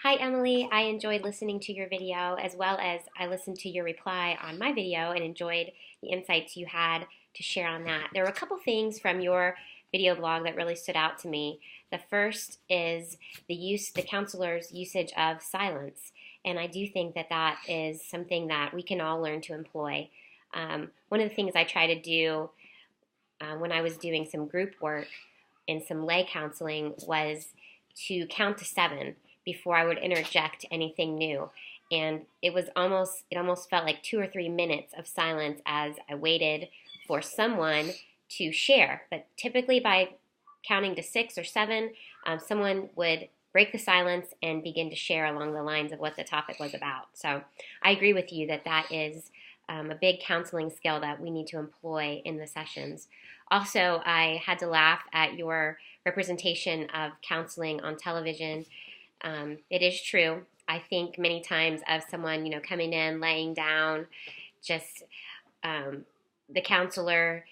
Hi, Emily. I enjoyed listening to your video as well as I listened to your reply on my video and enjoyed the insights you had to share on that. There were a couple things from your video blog that really stood out to me. The first is the counselor's usage of silence. And I do think that that is something that we can all learn to employ. One of the things I try to do when I was doing some group work and some lay counseling was to count to 7 before I would interject anything new. And it almost felt like 2 or 3 minutes of silence as I waited for someone to share. But typically by counting to 6 or 7, someone would break the silence and begin to share along the lines of what the topic was about. So I agree with you that that is a big counseling skill that we need to employ in the sessions. Also, I had to laugh at your representation of counseling on television. It is true. I think many times of someone, coming in, laying down, just the counselor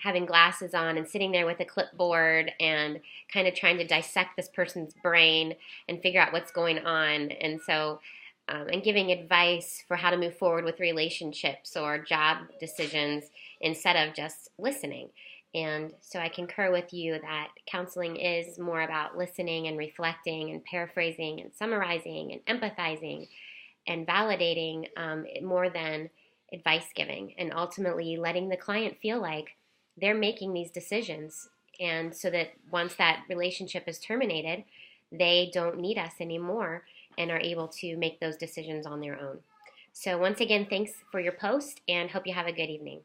having glasses on and sitting there with a clipboard and kind of trying to dissect this person's brain and figure out what's going on. And so, and giving advice for how to move forward with relationships or job decisions instead of just listening. And so I concur with you that counseling is more about listening and reflecting and paraphrasing and summarizing and empathizing and validating more than advice giving, and ultimately letting the client feel like they're making these decisions. And so that once that relationship is terminated, they don't need us anymore and are able to make those decisions on their own. So once again, thanks for your post and hope you have a good evening.